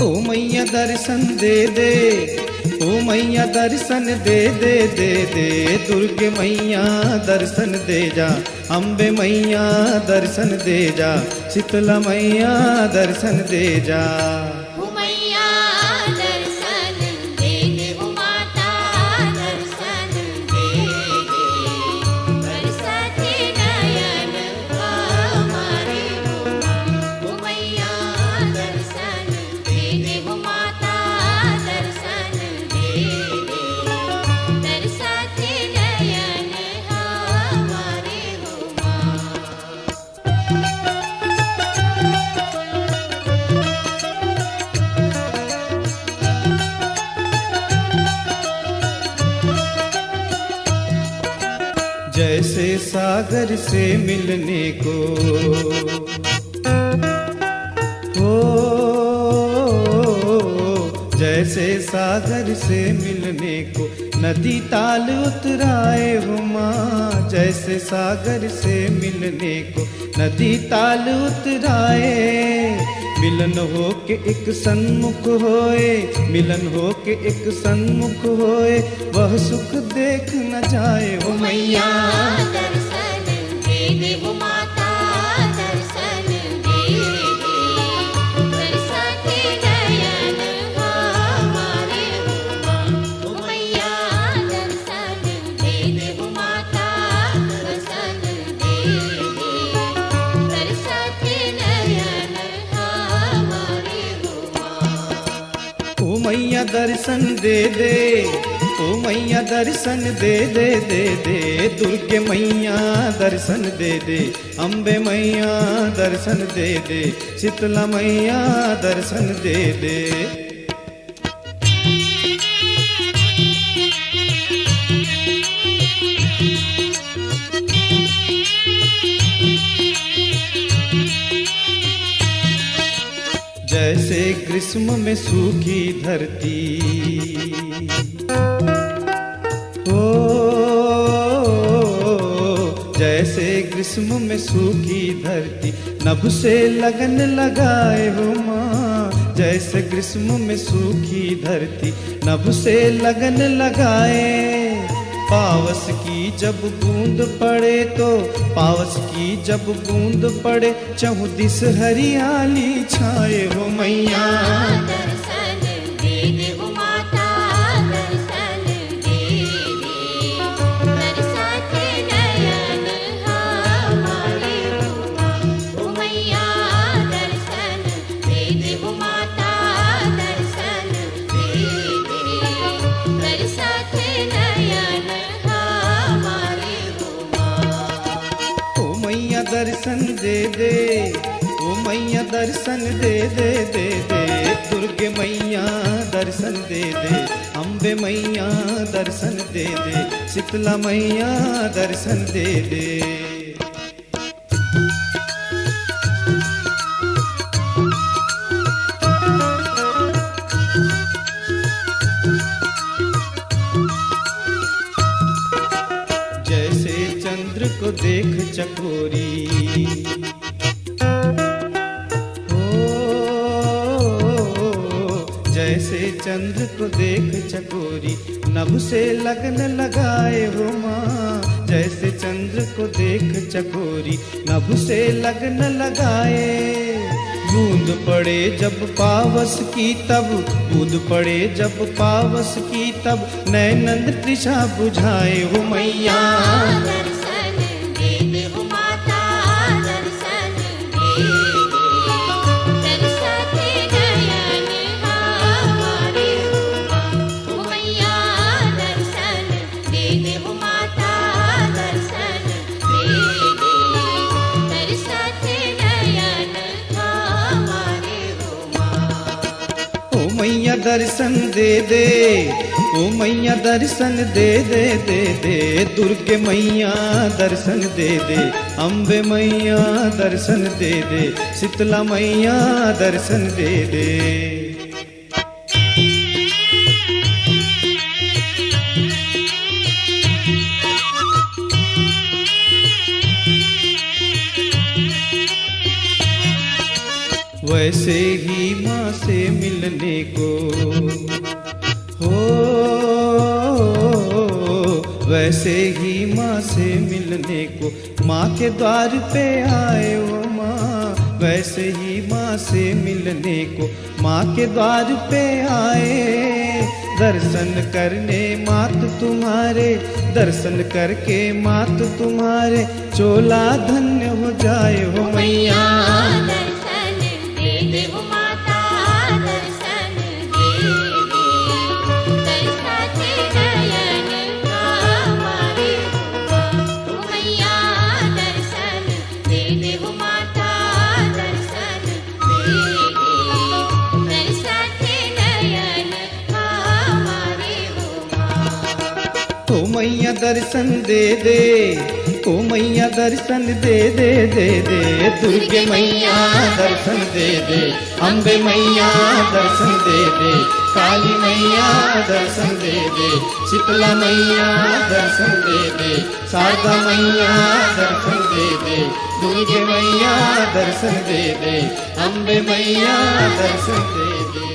ओ मैया दर्शन दे दे, ओ मैया दर्शन दे दे दे दे, दुर्गे मैया दर्शन दे जा, अम्बे मैया दर्शन दे जा, शीतला मैया दर्शन दे जा। जैसे सागर से मिलने को हो, जैसे सागर से मिलने को नदी ताल उतराए हो माँ, जैसे सागर से मिलने को नदी ताल उतराए, मिलन हो के एक सन्मुख होए, मिलन हो के एक सन्मुख होए, वह सुख देख न जाए हो मैया। दर्शन दे दे वो माता, दर्शन दे दे, बरसाते नयन हमारे हो मैया। दर्शन दे दे वो माता, दर्शन दे दे, बरसाते नयन हमारे हो। ओ मैया दर्शन दे दे, ओ मैया दर्शन दे दे दे दे, दुर्गे मैया दर्शन दे दे, अम्बे मैया दर्शन दे दे, शीतला मैया दर्शन दे दे। जैसे ग्रीष्म में सूखी धरती हो, जैसे ग्रीष्म में सूखी धरती नभ से लगन लगाए हो माँ, जैसे ग्रीष्म में सूखी धरती नभ से लगन लगाए, पावस की जब बूंद पड़े तो, पावस की जब बूंद पड़े, चहुदिस हरियाली छाए हो मैया। दर्शन दे दे वो माता, दर्शन दे दे, बरसाते नयन हमारे हो मैया। दर्शन दे दे वो माता, दर्शन दे दे, बरसाते नयन हमारे हो। ओ मैया दर्शन दे दे, ओ मैया दर्शन दे दे दे दे, दुर्गे मैया दर्शन दे दे, अम्बे मैया दर्शन दे दे, शीतला मैया दर्शन दे दे। जैसे चंद्र को देख चकोरी हो, जैसे चंद्र को देख चकोरी नभ से लगन लगाए हो माँ, जैसे चंद्र को देख चकोरी नभ से लगन लगाए, बूंद पड़े जब पावस की तब, बूंद पड़े जब पावस की तब, नैनंद तृषा बुझाए हो मैया। दर्शन दे दे वो माता, दर्शन दे दे, बरसाते नयन हमारे हो मैया। दर्शन दे दे वो माता, दर्शन दे दे, बरसाते नयन हमारे हो। ओ मैया दर्शन दे दे, ओ मैया दर्शन दे दे दे दे, दुर्गे मैया दर्शन दे दे, अम्बे मैया दर्शन दे दे, शीतला मैया दर्शन दे दे। वैसे ही माँ से मिलने को हो, वैसे ही माँ से मिलने को माँ के द्वार पे आए वो माँ, वैसे ही माँ से मिलने को माँ के द्वार पे आए। दर्शन करने मात तुम्हारे, दर्शन करके मात तुम्हारे चोला धन्य हो जाए हो मैया। दर्शन दे दे हो माता, दर्शन दे दे, तरसाते नयन हमारे हो मैया। दर्शन दे दे हो माता, दर्शन दे दे, तरसाते नयन हमारे हो ओ मैया दर्शन दे दे, ओ मैया दर्शन दे दे दे दे। दुर्गे मैया दर्शन दे दे, अम्बे मैया दर्शन दे दे, काली मैया दर्शन दे दे, शीतला मैया दर्शन दे दे, शारदा मैया दर्शन दे दे, दुर्गे मैया दर्शन दे दे, अम्बे मैया दर्शन दे दे।